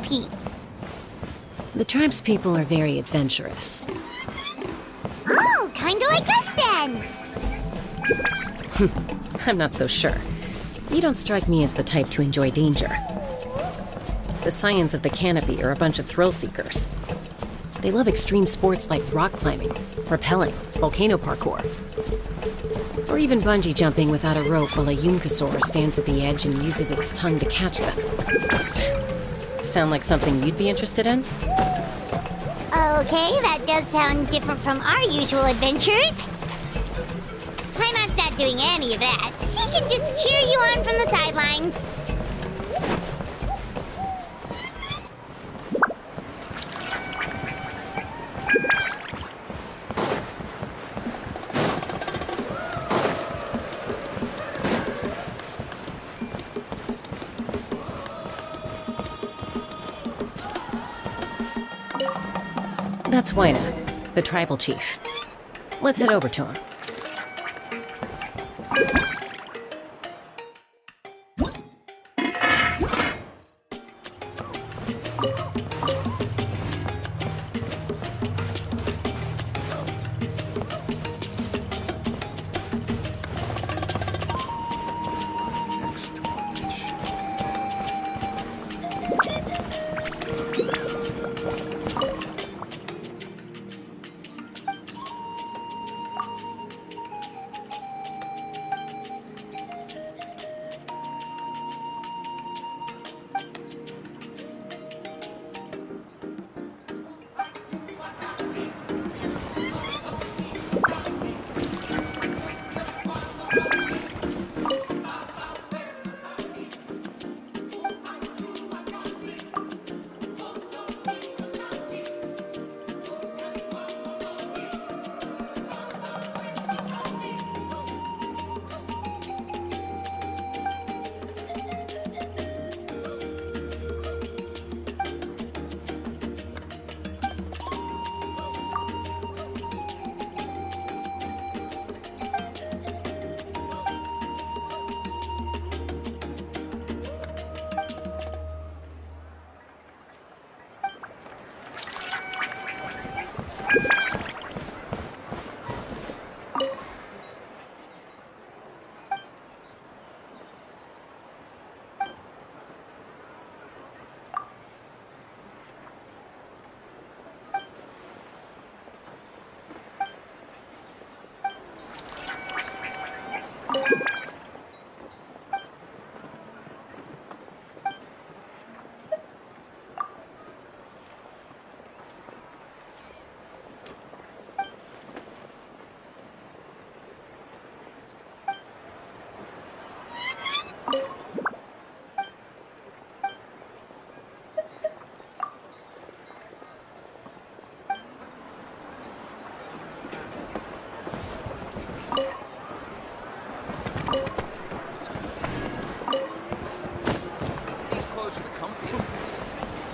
compete? The tribe's people are very adventurous. Oh, kinda like us then! I'm not so sure. You don't strike me as the type to enjoy danger. The Scions of the Canopy are a bunch of thrill seekers. They love extreme sports like rock climbing, rappelling, volcano parkour, or even bungee jumping without a rope while a Yunkasaur stands at the edge and uses its tongue to catch them. Sound like something you'd be interested in? Okay, that does sound different from our usual adventures. Paimon's not doing any of that. She can just cheer you on from the sidelines. That's Waina, the tribal chief. Let's head over to him.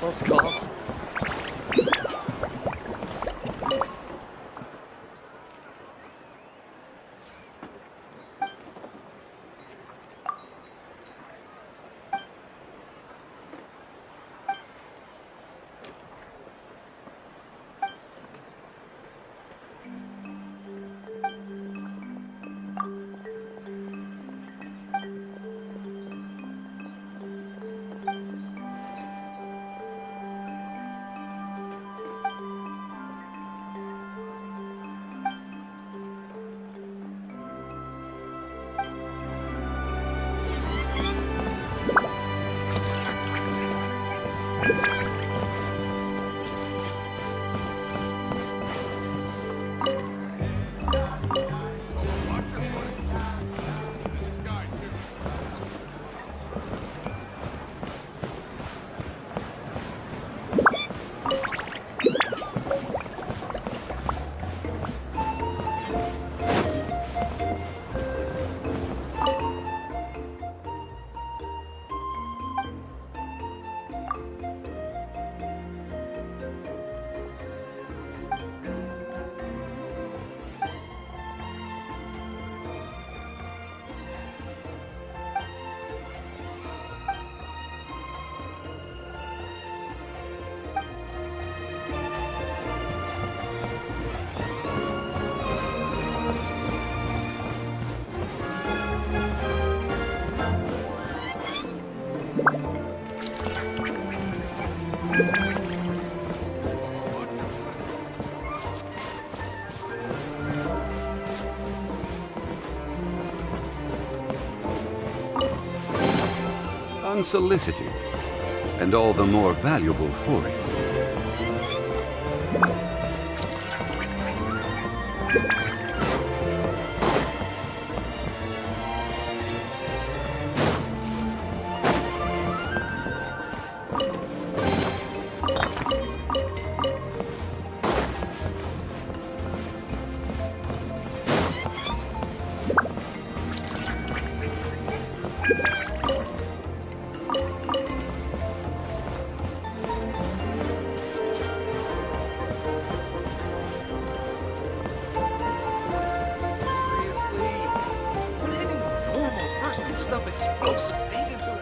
Close call. unsolicited, and all the more valuable for it. Stuff explosive paint into it.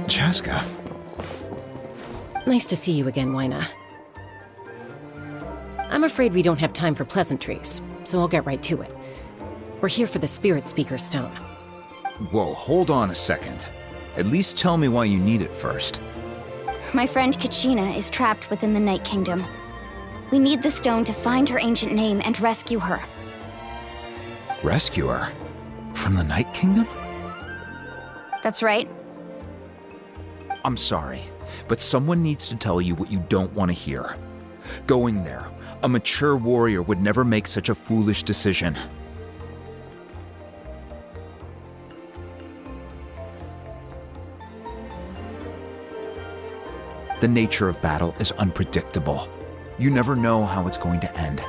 Chaska. Nice to see you again, Wyna. I'm afraid we don't have time for pleasantries, so I'll get right to it. We're here for the Spirit Speaker Stone. Whoa, hold on a second. At least tell me why you need it first. My friend Kachina is trapped within the Night Kingdom. We need the stone to find her ancient name and rescue her. Rescue her? From the Night Kingdom? That's right. I'm sorry, but someone needs to tell you what you don't want to hear. Going there, a mature warrior would never make such a foolish decision. The nature of battle is unpredictable. You never know how it's going to end.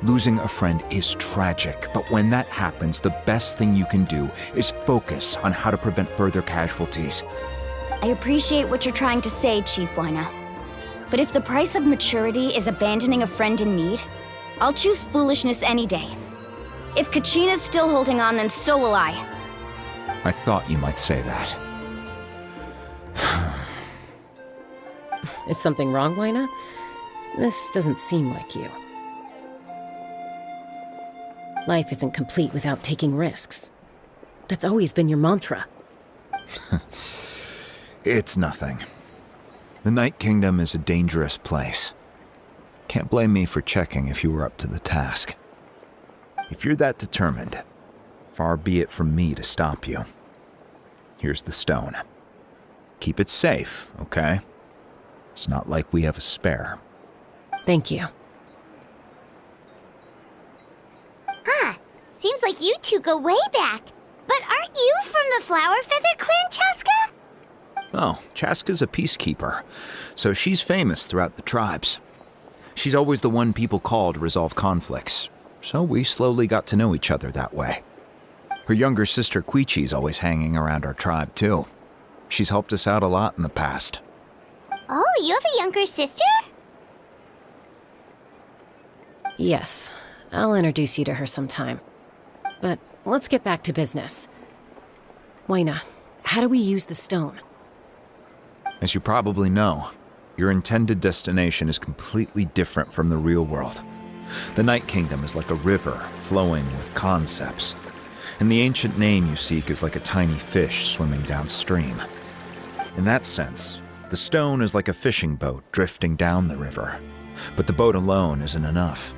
Losing a friend is tragic, but when that happens, the best thing you can do is focus on how to prevent further casualties. I appreciate what you're trying to say, Chief Wyna. But if the price of maturity is abandoning a friend in need, I'll choose foolishness any day. If Kachina's still holding on, then so will I. I thought you might say that. Is something wrong, Wyna? This doesn't seem like you. Life isn't complete without taking risks. That's always been your mantra. It's nothing. The Night Kingdom is a dangerous place. Can't blame me for checking if you were up to the task. If you're that determined, far be it from me to stop you. Here's the stone. Keep it safe, okay? It's not like we have a spare. Thank you. Seems like you two go way back. But aren't you from the Flower Feather Clan, Chaska? Oh, Chaska's a peacekeeper, so she's famous throughout the tribes. She's always the one people call to resolve conflicts, so we slowly got to know each other that way. Her younger sister Quichi's always hanging around our tribe, too. She's helped us out a lot in the past. Oh, you have a younger sister? Yes, I'll introduce you to her sometime. But let's get back to business. Wyna, how do we use the stone? As you probably know, your intended destination is completely different from the real world. The Night Kingdom is like a river flowing with concepts, and the ancient name you seek is like a tiny fish swimming downstream. In that sense, the stone is like a fishing boat drifting down the river, but the boat alone isn't enough.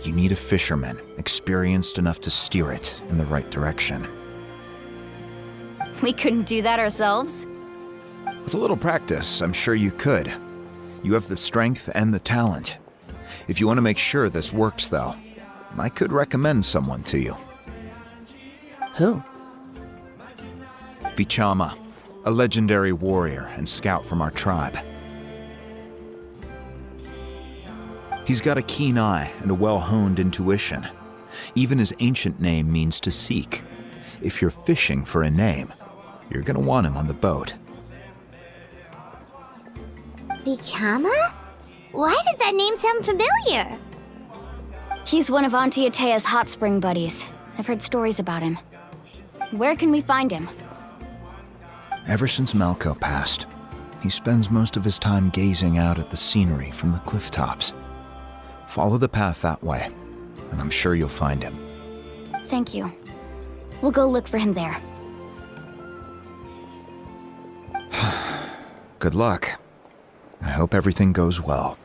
You need a fisherman experienced enough to steer it in the right direction. We couldn't do that ourselves? With a little practice, I'm sure you could. You have the strength and the talent. If you want to make sure this works, though, I could recommend someone to you. Who? Vichama, a legendary warrior and scout from our tribe. He's got a keen eye and a well-honed intuition. Even his ancient name means to seek. If you're fishing for a name, you're gonna want him on the boat. Bichama? Why does that name sound familiar? He's one of Auntie Atea's hot spring buddies. I've heard stories about him. Where can we find him? Ever since Malco passed, he spends most of his time gazing out at the scenery from the cliff tops. Follow the path that way, and I'm sure you'll find him. Thank you. We'll go look for him there. Good luck. I hope everything goes well.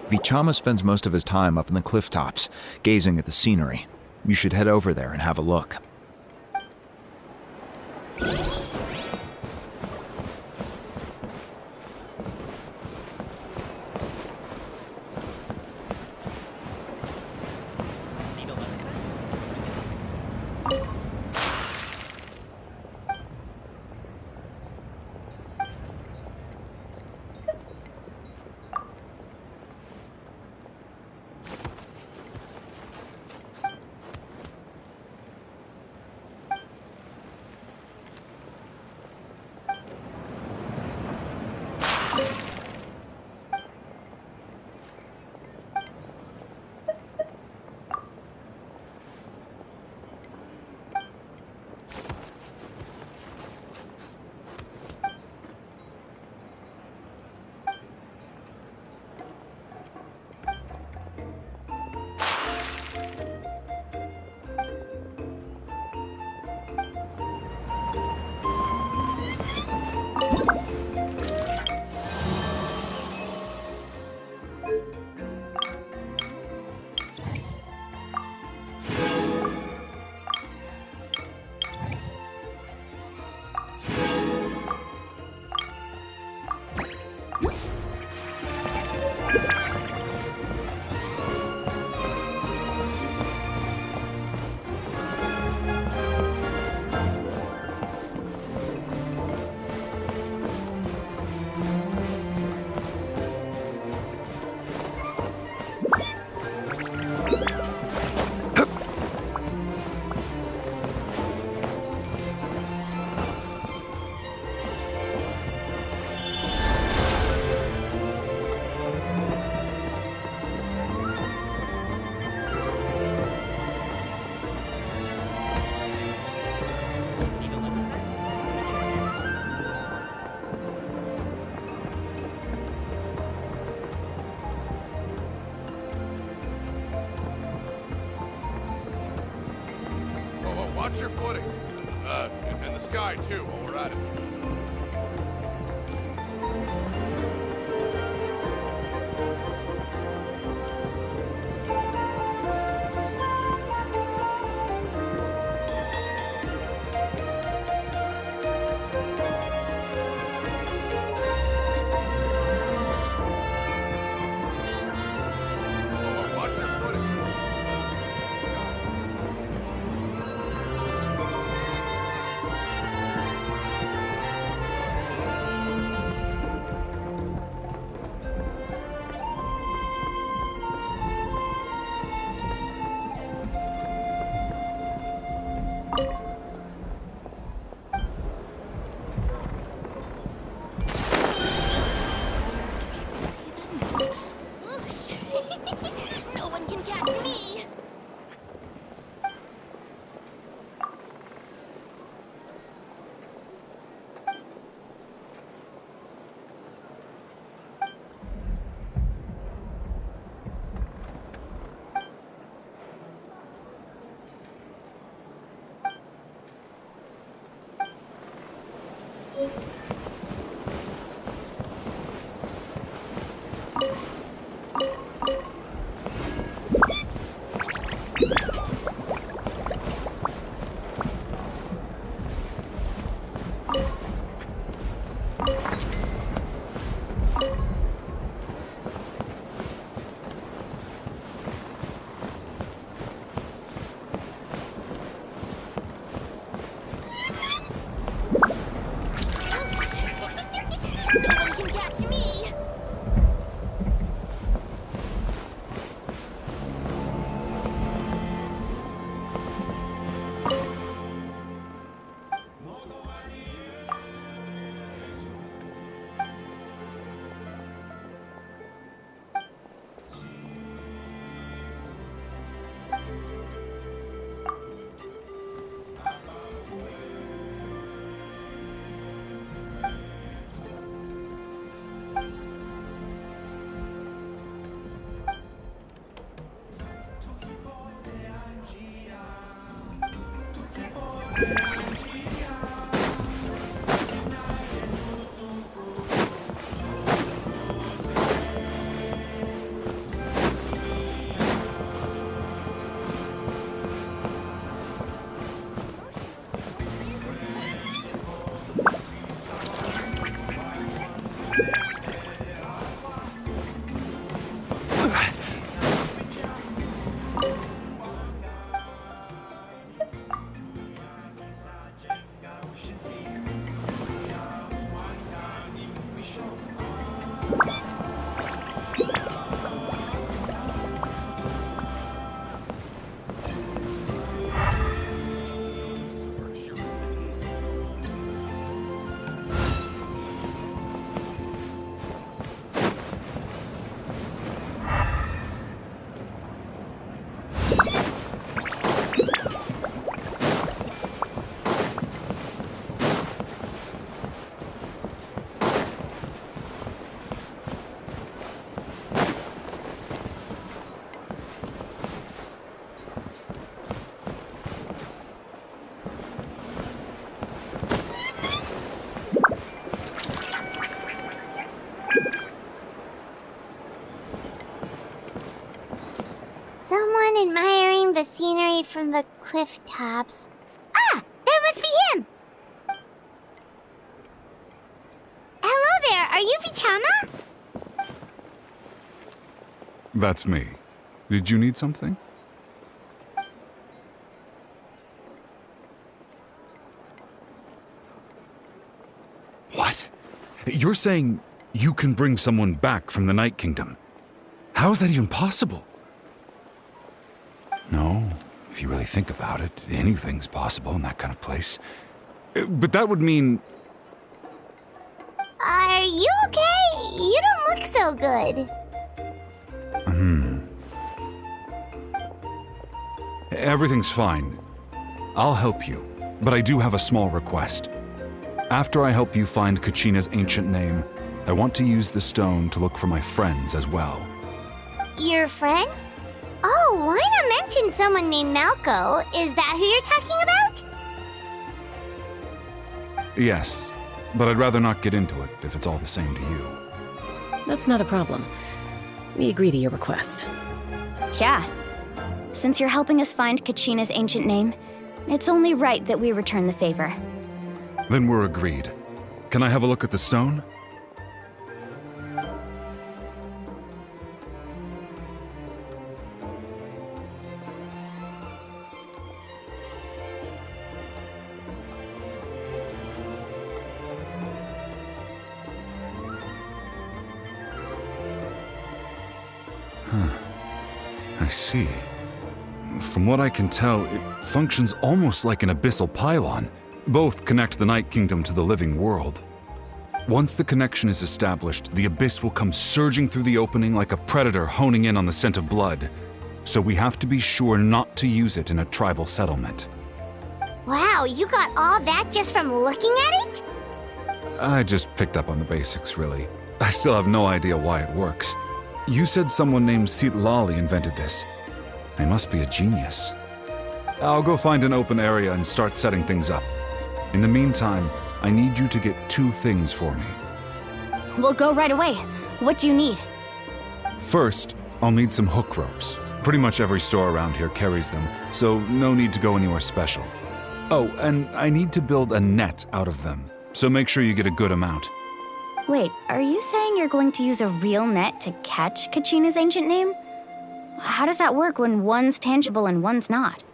Vichama spends most of his time up in the cliff tops, gazing at the scenery. You should head over there and have a look. watch your footing. And the sky, too, while we're at it. Watch your footing. No one can catch me! No one can catch me! Someone admiring the scenery from the cliff tops. Ah! That must be him! Hello there, are you Vichama? That's me. Did you need something? What? You're saying you can bring someone back from the Night Kingdom? How is that even possible? No, if you really think about it, anything's possible in that kind of place. But that would mean... Are you okay? You don't look so good. Everything's fine. I'll help you, but I do have a small request. After I help you find Kachina's ancient name, I want to use the stone to look for my friends as well. Your friend? Oh, why not mention someone named Malco? Is that who you're talking about? Yes, but I'd rather not get into it if it's all the same to you. That's not a problem. We agree to your request. Yeah. Since you're helping us find Kachina's ancient name, it's only right that we return the favor. Then we're agreed. Can I have a look at the stone? I see. From what I can tell, it functions almost like an abyssal pylon. Both connect the Night Kingdom to the living world. Once the connection is established, the abyss will come surging through the opening like a predator honing in on the scent of blood. So we have to be sure not to use it in a tribal settlement. Wow, you got all that just from looking at it? I just picked up on the basics, really. I still have no idea why it works. You said someone named Lali invented this. They must be a genius. I'll go find an open area and start setting things up. In the meantime, I need you to get 2 things for me. We'll go right away. What do you need? First, I'll need some hook ropes. Pretty much every store around here carries them, so no need to go anywhere special. Oh, and I need to build a net out of them, so make sure you get a good amount. Wait, are you saying you're going to use a real net to catch Kachina's ancient name? How does that work when one's tangible and one's not?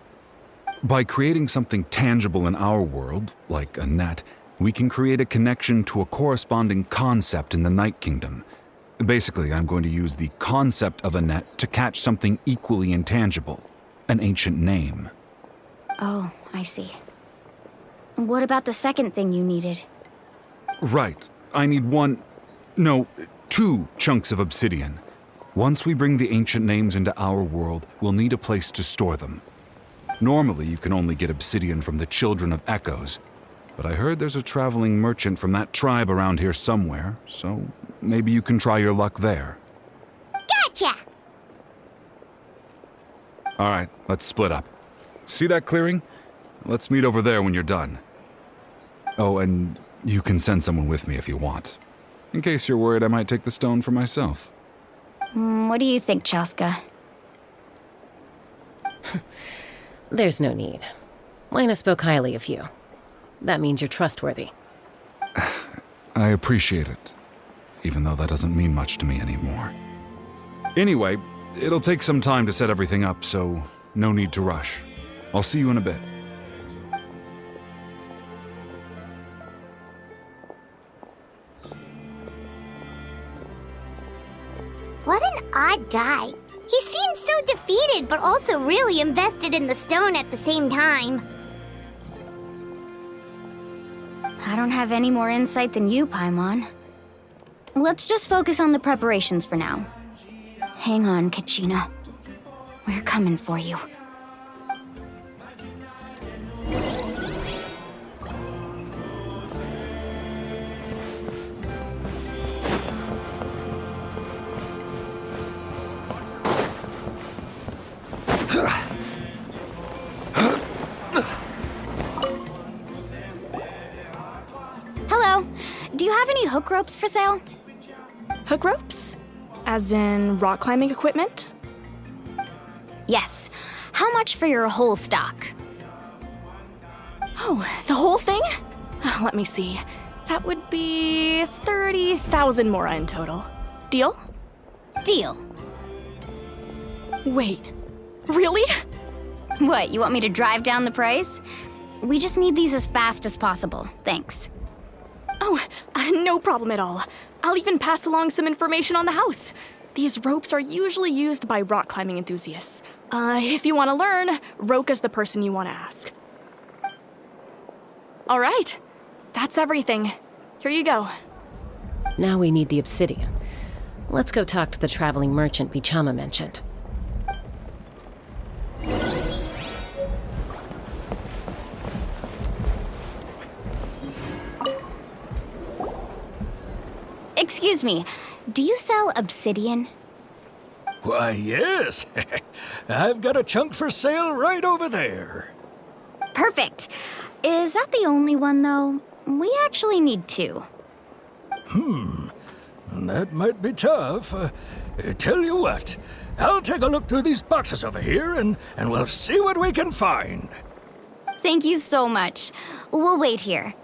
By creating something tangible in our world, like a net, we can create a connection to a corresponding concept in the Night Kingdom. Basically, I'm going to use the concept of a net to catch something equally intangible, an ancient name. Oh, I see. What about the second thing you needed? Right. I need 2 chunks of obsidian. Once we bring the ancient names into our world, we'll need a place to store them. Normally, you can only get obsidian from the Children of Echoes, but I heard there's a traveling merchant from that tribe around here somewhere, so maybe you can try your luck there. Gotcha! All right, let's split up. See that clearing? Let's meet over there when you're done. Oh, and you can send someone with me if you want. In case you're worried I might take the stone for myself. What do you think, Chaska? There's no need. Lena spoke highly of you. That means you're trustworthy. I appreciate it, even though that doesn't mean much to me anymore. Anyway, it'll take some time to set everything up, so no need to rush. I'll see you in a bit. What an odd guy. He seems so defeated, but also really invested in the stone at the same time. I don't have any more insight than you, Paimon. Let's just focus on the preparations for now. Hang on, Kachina. We're coming for you. Hello. Do you have any hook ropes for sale? Hook ropes? As in rock climbing equipment? Yes. How much for your whole stock? Oh, the whole thing? Let me see. That would be 30,000 mora in total. Deal? Deal. Wait, really? What, you want me to drive down the price? We just need these as fast as possible. Thanks. Oh, no problem at all. I'll even pass along some information on the house. These ropes are usually used by rock climbing enthusiasts. If you want to learn, Roka's the person you want to ask. All right, that's everything. Here you go. Now we need the obsidian. Let's go talk to the traveling merchant Bichama mentioned. Excuse me, do you sell obsidian? Why, yes. I've got a chunk for sale right over there. Perfect. Is that the only one, though? We actually need two. That might be tough. Tell you what, I'll take a look through these boxes over here and we'll see what we can find. Thank you so much. We'll wait here.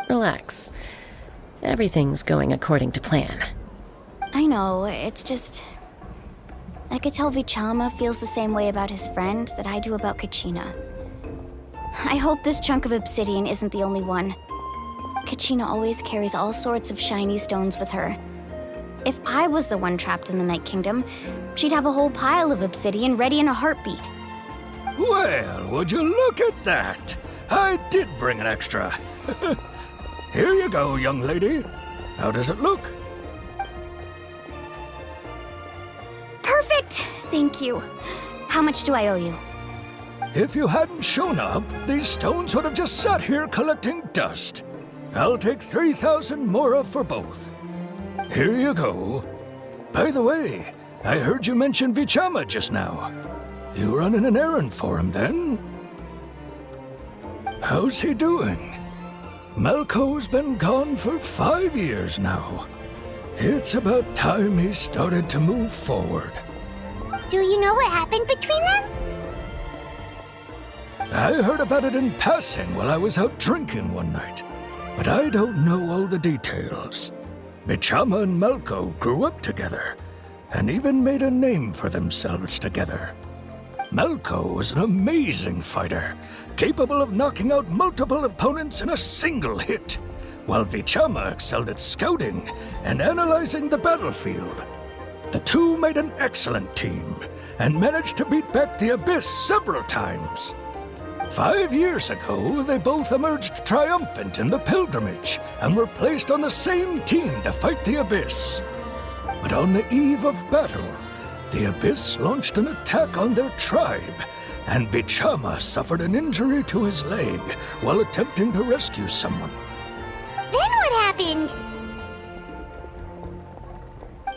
Relax. Everything's going according to plan. I know, it's just... I could tell Vichama feels the same way about his friend that I do about Kachina. I hope this chunk of obsidian isn't the only one. Kachina always carries all sorts of shiny stones with her. If I was the one trapped in the Night Kingdom, she'd have a whole pile of obsidian ready in a heartbeat. Well, would you look at that? I did bring an extra. Here you go, young lady. How does it look? Perfect! Thank you. How much do I owe you? If you hadn't shown up, these stones would have just sat here collecting dust. I'll take 3,000 mora for both. Here you go. By the way, I heard you mention Vichama just now. You running an errand for him, then? How's he doing? Malco's been gone for 5 years now. It's about time he started to move forward. Do you know what happened between them? I heard about it in passing while I was out drinking one night, but I don't know all the details. Vichama and Malco grew up together, and even made a name for themselves together. Malco was an amazing fighter, capable of knocking out multiple opponents in a single hit, while Vichama excelled at scouting and analyzing the battlefield. The two made an excellent team, and managed to beat back the Abyss several times. 5 years ago, they both emerged triumphant in the pilgrimage, and were placed on the same team to fight the Abyss. But on the eve of battle, the Abyss launched an attack on their tribe, and Vichama suffered an injury to his leg while attempting to rescue someone. Then what happened?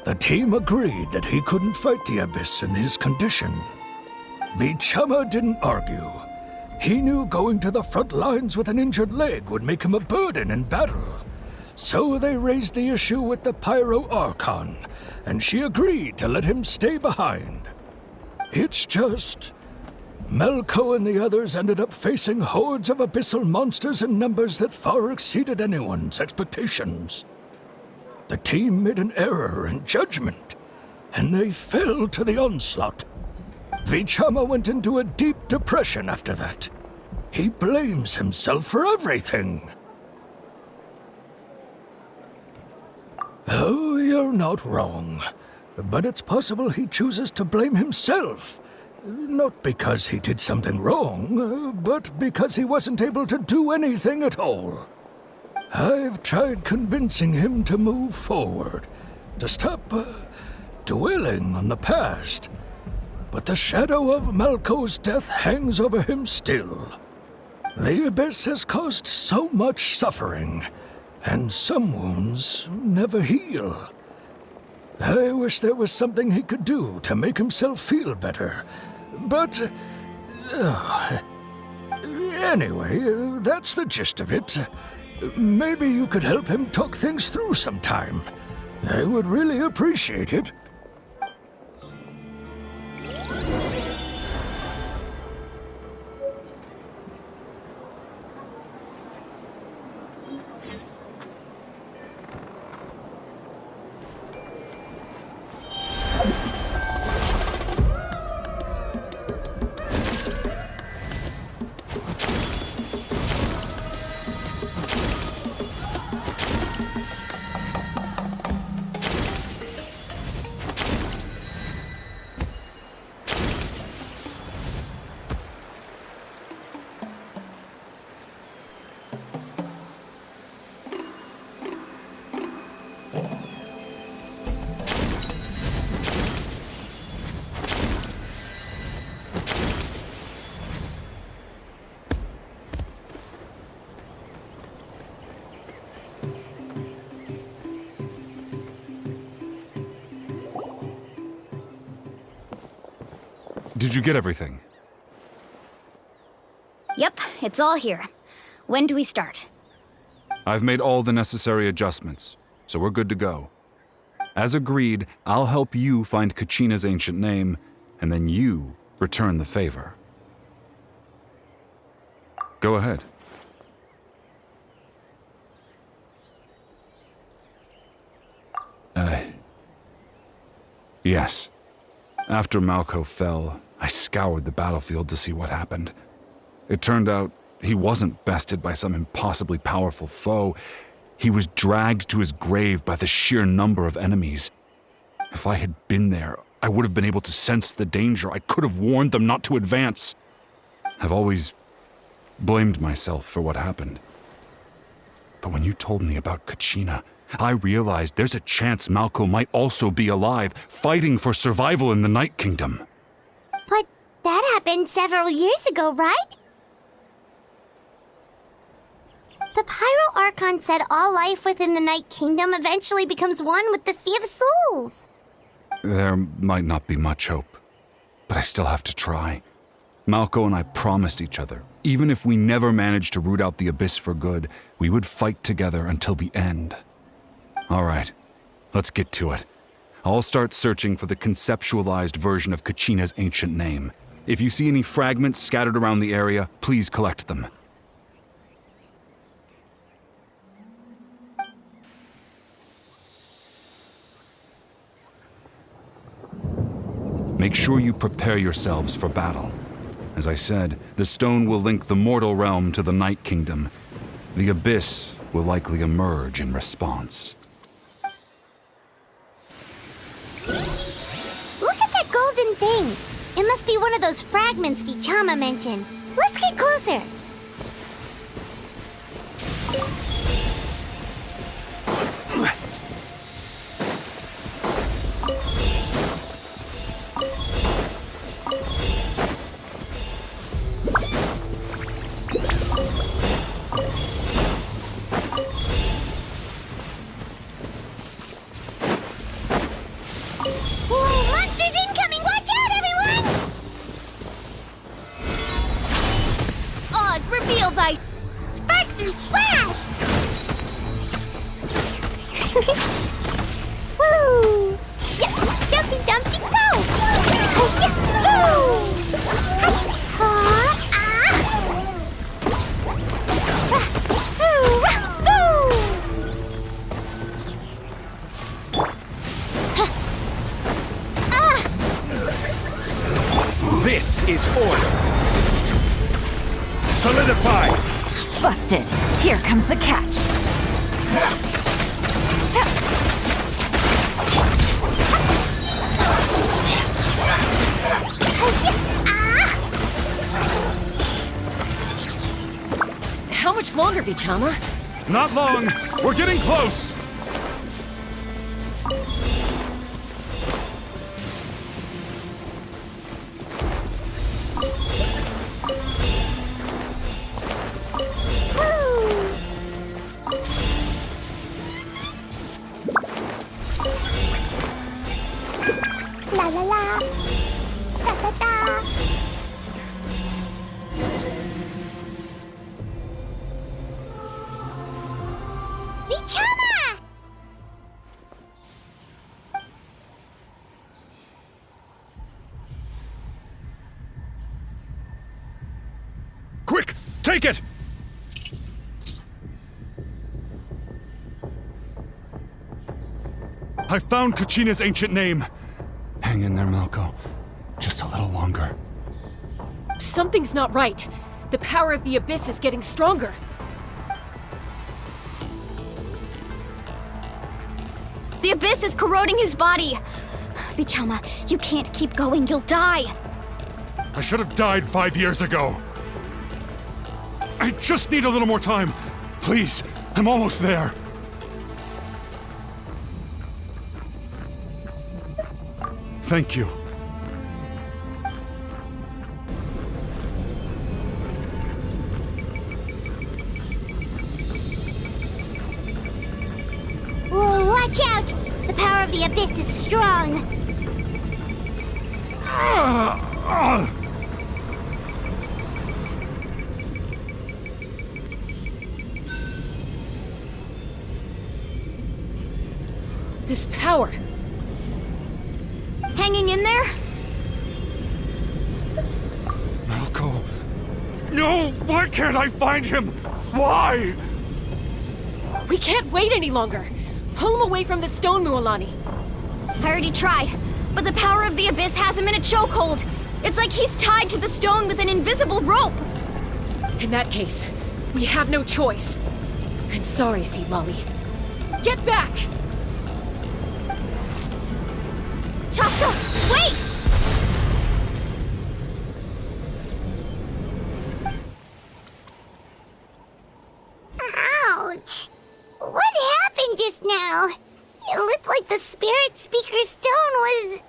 The team agreed that he couldn't fight the Abyss in his condition. Vichama didn't argue. He knew going to the front lines with an injured leg would make him a burden in battle. So they raised the issue with the Pyro Archon, and she agreed to let him stay behind. It's just... Malco and the others ended up facing hordes of abyssal monsters in numbers that far exceeded anyone's expectations. The team made an error in judgment, and they fell to the onslaught. Vichama went into a deep depression after that. He blames himself for everything. Oh, you're not wrong. But it's possible he chooses to blame himself. Not because he did something wrong, but because he wasn't able to do anything at all. I've tried convincing him to move forward, to stop dwelling on the past. But the shadow of Malco's death hangs over him still. The Abyss has caused so much suffering, and some wounds never heal. I wish there was something he could do to make himself feel better, but... anyway, that's the gist of it. Maybe you could help him talk things through sometime. I would really appreciate it. Did you get everything? Yep, it's all here. When do we start? I've made all the necessary adjustments, so we're good to go. As agreed, I'll help you find Kachina's ancient name, and then you return the favor. Go ahead. Yes. After Malko fell, I scoured the battlefield to see what happened. It turned out he wasn't bested by some impossibly powerful foe. He was dragged to his grave by the sheer number of enemies. If I had been there, I would have been able to sense the danger. I could have warned them not to advance. I've always blamed myself for what happened. But when you told me about Kachina, I realized there's a chance Malko might also be alive, fighting for survival in the Night Kingdom. But that happened several years ago, right? The Pyro Archon said all life within the Night Kingdom eventually becomes one with the Sea of Souls. There might not be much hope, but I still have to try. Malko and I promised each other, even if we never managed to root out the Abyss for good, we would fight together until the end. All right, let's get to it. I'll start searching for the conceptualized version of Kachina's ancient name. If you see any fragments scattered around the area, please collect them. Make sure you prepare yourselves for battle. As I said, the stone will link the mortal realm to the Night Kingdom. The Abyss will likely emerge in response. Look at that golden thing. It must be one of those fragments Vichama mentioned. Let's get closer. By sparks and flash! Woo! Yeah, Dumpty Dumpty go! Yeah, go! This is order. Solidify! Busted. Here comes the catch. How much longer, Vichama? Not long. We're getting close. Quick! Take it! I found Kachina's ancient name. Hang in there, Malko. Just a little longer. Something's not right. The power of the Abyss is getting stronger. The Abyss is corroding his body. Vichama, you can't keep going. You'll die. I should have died 5 years ago. I just need a little more time. Please, I'm almost there. Thank you. Whoa, watch out! The power of the Abyss is strong. This power. Hanging in there? Malco. No! Why can't I find him? Why? We can't wait any longer. Pull him away from the stone, Mualani. I already tried, but the power of the Abyss has him in a chokehold. It's like he's tied to the stone with an invisible rope. In that case, we have no choice. I'm sorry, Sea Lolly. Get back! Chaska, wait! Ouch! What happened just now? It looked like the Spirit Speaker's stone was...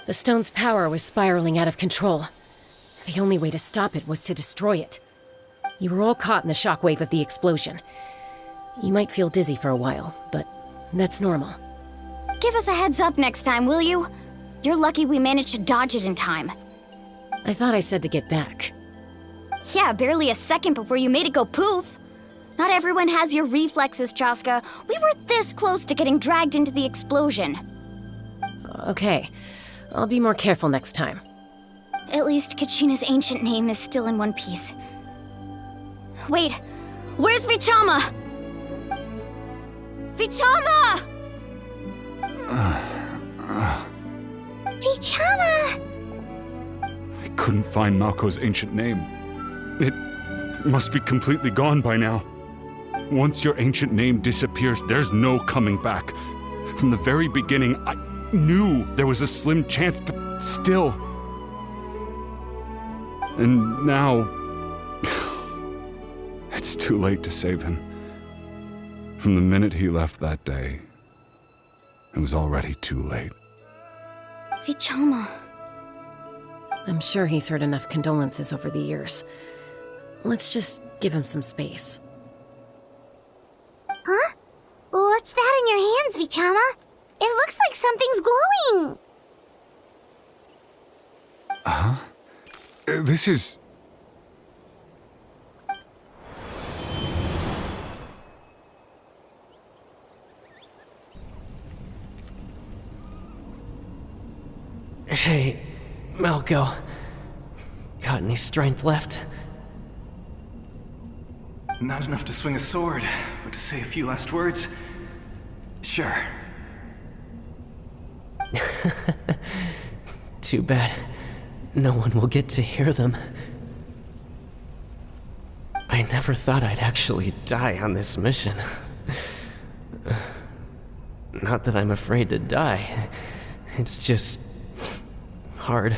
The stone's power was spiraling out of control. The only way to stop it was to destroy it. You were all caught in the shockwave of the explosion. You might feel dizzy for a while, but that's normal. Give us a heads up next time, will you? You're lucky we managed to dodge it in time. I thought I said to get back. Yeah, barely a second before you made it go poof. Not everyone has your reflexes, Chaska. We were this close to getting dragged into the explosion. Okay, I'll be more careful next time. At least Kachina's ancient name is still in one piece. Wait, where's Vichama? Vichama! Vichama! I couldn't find Malco's ancient name. It must be completely gone by now. Once your ancient name disappears, there's no coming back. From the very beginning, I knew there was a slim chance, but still. And now... it's too late to save him. From the minute he left that day, it was already too late. Vichama. I'm sure he's heard enough condolences over the years. Let's just give him some space. Huh? What's that in your hands, Vichama? It looks like something's glowing! Huh? This is... Hey, Malco. Got any strength left? Not enough to swing a sword, but to say a few last words? Sure. Too bad. No one will get to hear them. I never thought I'd actually die on this mission. Not that I'm afraid to die. It's just... hard.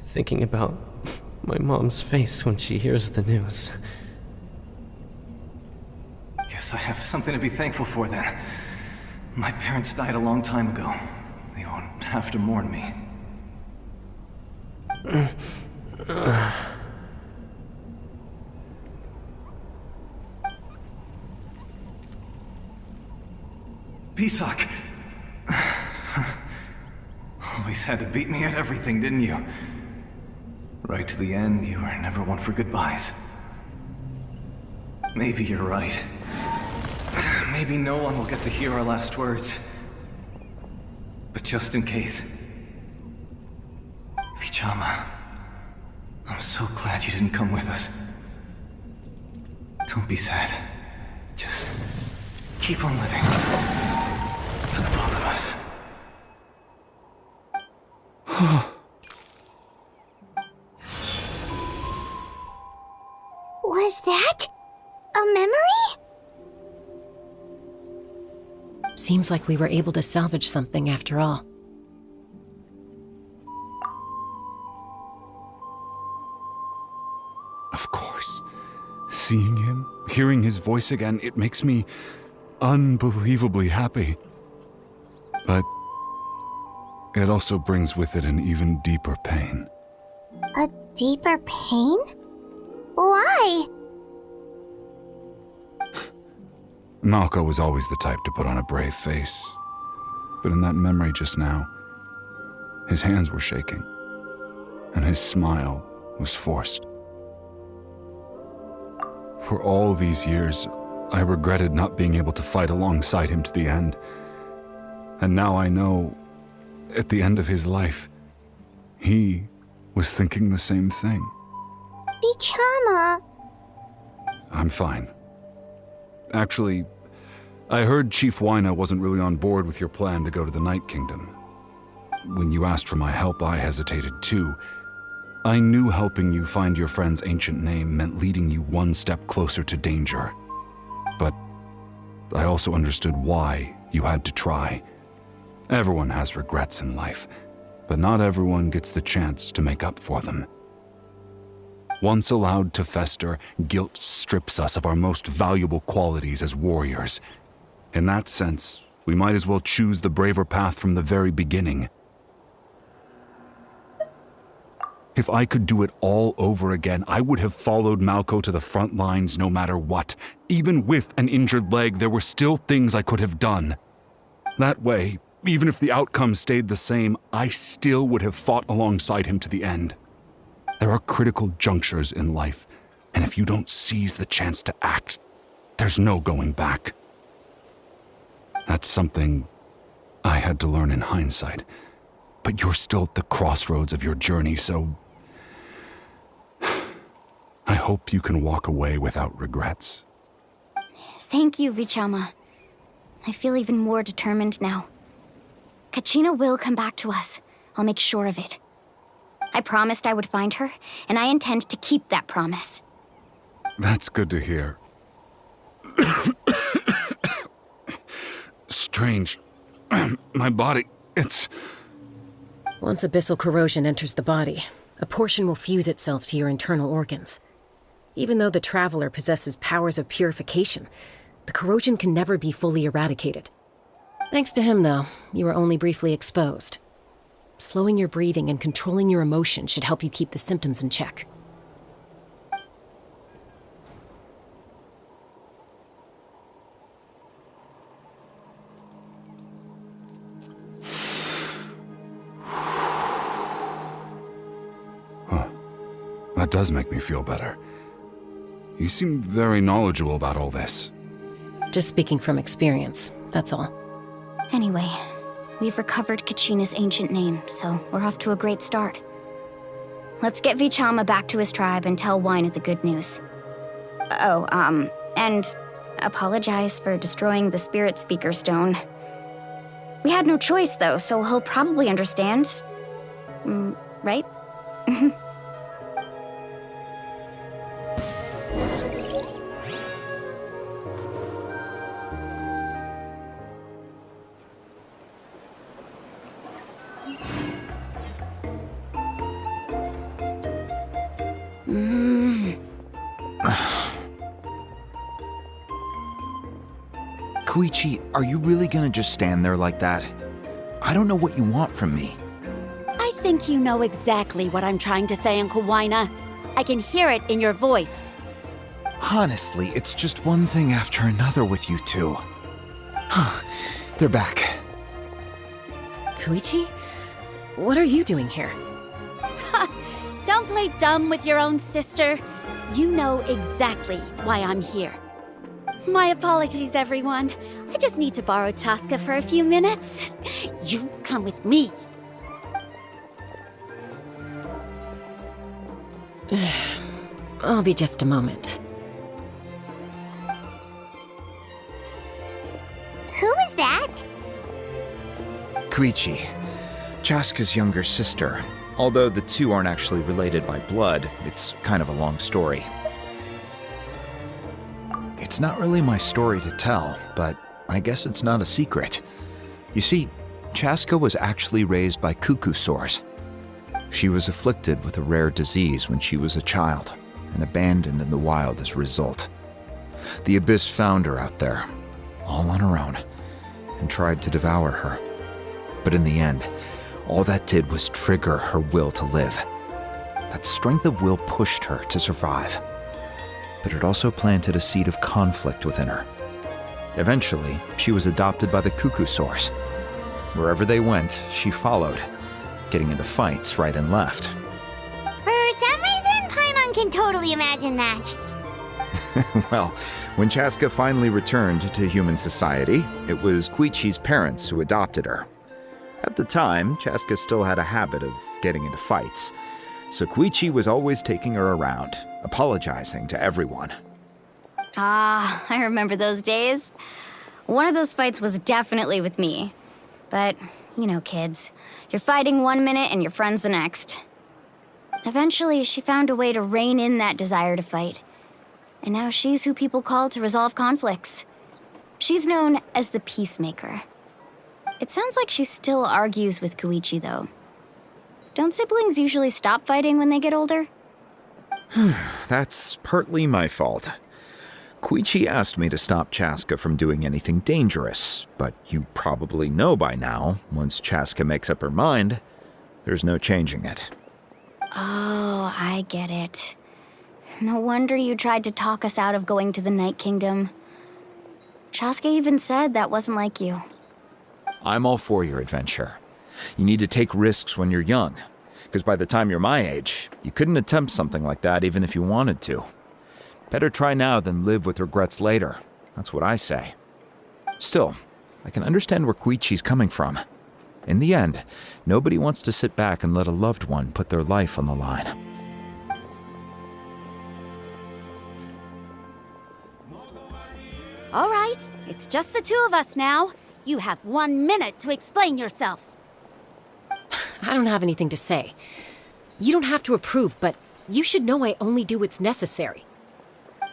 Thinking about my mom's face when she hears the news. Guess I have something to be thankful for then. My parents died a long time ago. They won't have to mourn me. Pisak! Always had to beat me at everything, didn't you? Right to the end, you were never one for goodbyes. Maybe you're right. Maybe no one will get to hear our last words. But just in case... Vichama, I'm so glad you didn't come with us. Don't be sad. Just keep on living. For the both of us. Was that a memory? Seems like we were able to salvage something after all. Of course. Seeing him, hearing his voice again, it makes me unbelievably happy. But it also brings with it an even deeper pain. A deeper pain? Why? Malco was always the type to put on a brave face. But in that memory just now, his hands were shaking. and his smile was forced. For all these years, I regretted not being able to fight alongside him to the end. And now I know, at the end of his life, he was thinking the same thing. Vichama! I'm fine. Actually, I heard Chief Wyna wasn't really on board with your plan to go to the Night Kingdom. When you asked for my help, I hesitated too. I knew helping you find your friend's ancient name meant leading you one step closer to danger. But I also understood why you had to try. Everyone has regrets in life, but not everyone gets the chance to make up for them. Once allowed to fester, guilt strips us of our most valuable qualities as warriors. In that sense, we might as well choose the braver path from the very beginning. If I could do it all over again, I would have followed Malco to the front lines no matter what. Even with an injured leg, there were still things I could have done. That way, even if the outcome stayed the same, I still would have fought alongside him to the end. There are critical junctures in life, and if you don't seize the chance to act, there's no going back. That's something I had to learn in hindsight, but you're still at the crossroads of your journey, so I hope you can walk away without regrets. Thank you, Vichama. I feel even more determined now. Kachina will come back to us. I'll make sure of it. I promised I would find her, and I intend to keep that promise. That's good to hear. Strange. My body, it's... Once abyssal corrosion enters the body, a portion will fuse itself to your internal organs. Even though the Traveler possesses powers of purification, the corrosion can never be fully eradicated. Thanks to him, though, you were only briefly exposed. Slowing your breathing and controlling your emotions should help you keep the symptoms in check. Huh. That does make me feel better. You seem very knowledgeable about all this. Just speaking from experience, that's all. Anyway, we've recovered Kachina's ancient name, so we're off to a great start. Let's get Vichama back to his tribe and tell Wyna the good news. And apologize for destroying the Spirit Speaker Stone. We had no choice, though, so he'll probably understand. Right? Koichi, are you really gonna just stand there like that? I don't know what you want from me. I think you know exactly what I'm trying to say, Uncle Wyna. I can hear it in your voice. Honestly, it's just one thing after another with you two. They're back. Koichi? What are you doing here? Don't play dumb with your own sister. You know exactly why I'm here. My apologies, everyone. I just need to borrow Tosca for a few minutes. You come with me. I'll be just a moment. Who is that? Koichi, Chaska's younger sister. Although the two aren't actually related by blood, it's kind of a long story. It's not really my story to tell, but I guess it's not a secret. You see, Chaska was actually raised by cuckoo sores. She was afflicted with a rare disease when she was a child, and abandoned in the wild as a result. The Abyss found her out there, all on her own, and tried to devour her. But in the end, all that did was trigger her will to live. That strength of will pushed her to survive. But it also planted a seed of conflict within her. Eventually, she was adopted by the cuckoo sores. Wherever they went, she followed, getting into fights right and left. One can totally imagine that. Well, when Chaska finally returned to human society, it was Koichi's parents who adopted her. At the time, Chaska still had a habit of getting into fights, so Koichi was always taking her around, apologizing to everyone. Ah, I remember those days. One of those fights was definitely with me. But, you know, kids. You're fighting one minute and your friend's the next. Eventually, she found a way to rein in that desire to fight. And now she's who people call to resolve conflicts. She's known as the Peacemaker. It sounds like she still argues with Koichi, though. Don't siblings usually stop fighting when they get older? That's partly my fault. Koichi asked me to stop Chaska from doing anything dangerous, but you probably know by now, once Chaska makes up her mind, there's no changing it. Oh, I get it. No wonder you tried to talk us out of going to the Night Kingdom. Chaska even said that wasn't like you. I'm all for your adventure. You need to take risks when you're young, because by the time you're my age, you couldn't attempt something like that even if you wanted to. Better try now than live with regrets later. That's what I say. Still, I can understand where Koichi's coming from. In the end, nobody wants to sit back and let a loved one put their life on the line. All right, it's just the two of us now. You have 1 minute to explain yourself. I don't have anything to say. You don't have to approve, but you should know I only do what's necessary.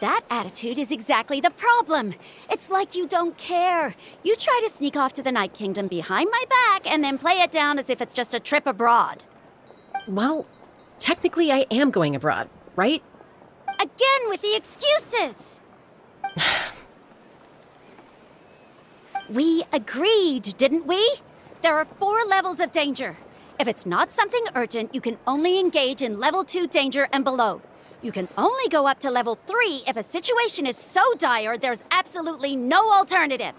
That attitude is exactly the problem. It's like you don't care. You try to sneak off to the Night Kingdom behind my back and then play it down as if it's just a trip abroad. Well, technically I am going abroad, right? Again with the excuses! We agreed, didn't we? There are 4 levels of danger. If it's not something urgent, you can only engage in level 2 danger and below. You can only go up to level 3 if a situation is so dire there's absolutely no alternative.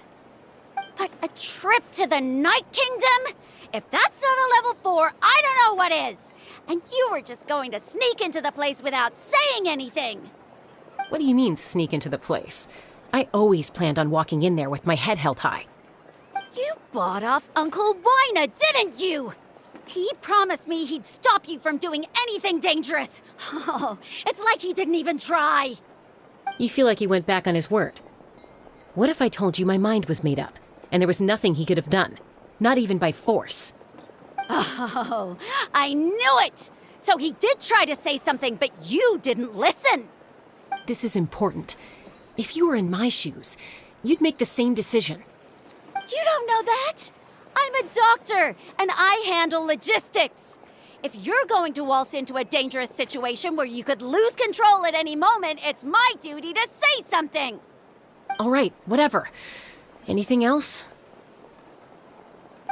But a trip to the Night Kingdom? If that's not a level 4, I don't know what is. And you were just going to sneak into the place without saying anything. What do you mean, sneak into the place? I always planned on walking in there with my head held high. You bought off Uncle Wina, didn't you? He promised me he'd stop you from doing anything dangerous. Oh, it's like he didn't even try. You feel like he went back on his word. What if I told you my mind was made up, and there was nothing he could have done? Not even by force. Oh, I knew it! So he did try to say something, but you didn't listen. This is important. If you were in my shoes, you'd make the same decision. You don't know that? I'm a doctor, and I handle logistics. If you're going to waltz into a dangerous situation where you could lose control at any moment, it's my duty to say something. All right, whatever. Anything else?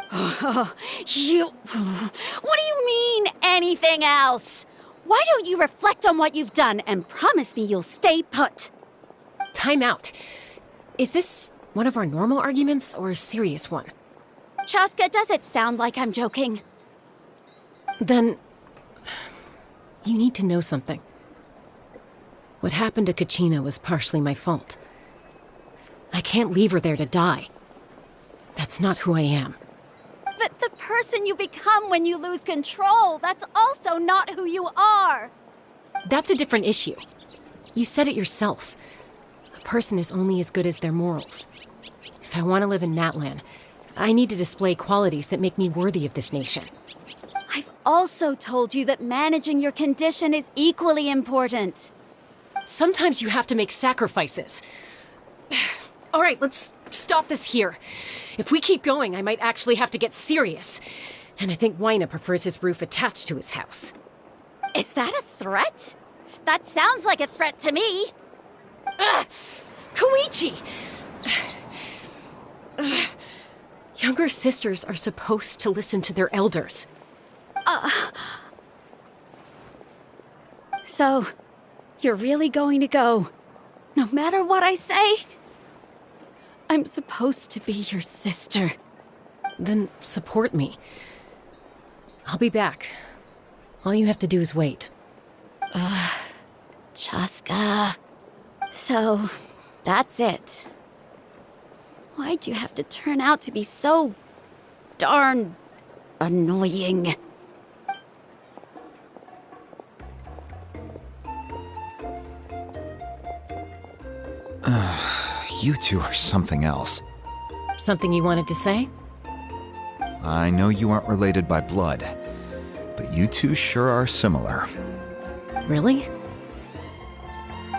What do you mean, anything else? Why don't you reflect on what you've done and promise me you'll stay put? Time out. Is this one of our normal arguments or a serious one? Chaska, does it sound like I'm joking? Then, you need to know something. What happened to Kachina was partially my fault. I can't leave her there to die. That's not who I am. But the person you become when you lose control, that's also not who you are. That's a different issue. You said it yourself. A person is only as good as their morals. If I want to live in Natlan, I need to display qualities that make me worthy of this nation. I've also told you that managing your condition is equally important. Sometimes you have to make sacrifices. All right, let's stop this here. If we keep going, I might actually have to get serious. And I think Wina prefers his roof attached to his house. Is that a threat? That sounds like a threat to me. Koichi! Younger sisters are supposed to listen to their elders. So, you're really going to go, no matter what I say? I'm supposed to be your sister. Then support me. I'll be back. All you have to do is wait. Chaska. So, that's it. Why'd you have to turn out to be so darn annoying? You two are something else. Something you wanted to say? I know you aren't related by blood, but you two sure are similar. Really?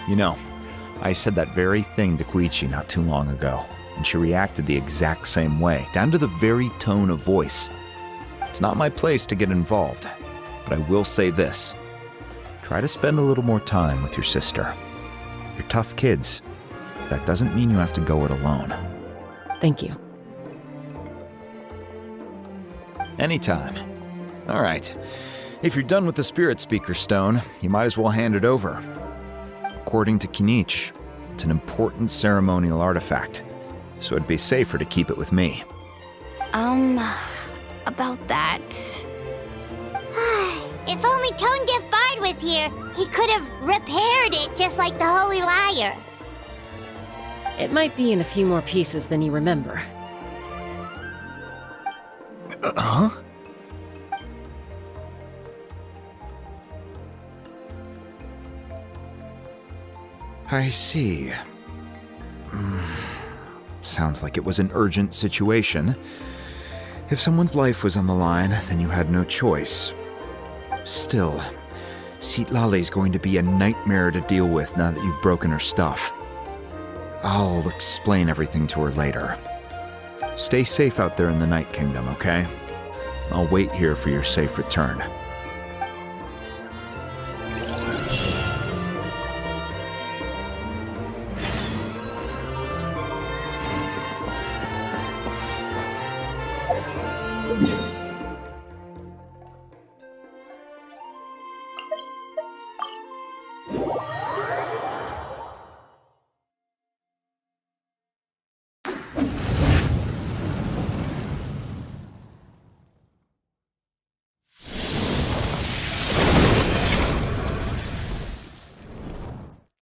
You know, I said that very thing to Koichi not too long ago, and she reacted the exact same way, down to the very tone of voice. It's not my place to get involved, but I will say this. Try to spend a little more time with your sister. You're tough kids. That doesn't mean you have to go it alone. Thank you. Anytime. All right. If you're done with the Spirit Speaker Stone, you might as well hand it over. According to Kinich, it's an important ceremonial artifact, so it'd be safer to keep it with me. About that. If only Tonegif Bard was here, he could have repaired it just like the Holy Liar. It might be in a few more pieces than you remember. Huh? I see. Sounds like it was an urgent situation. If someone's life was on the line, then you had no choice. Still, Citlali's going to be a nightmare to deal with now that you've broken her stuff. I'll explain everything to her later. Stay safe out there in the Night Kingdom, okay? I'll wait here for your safe return.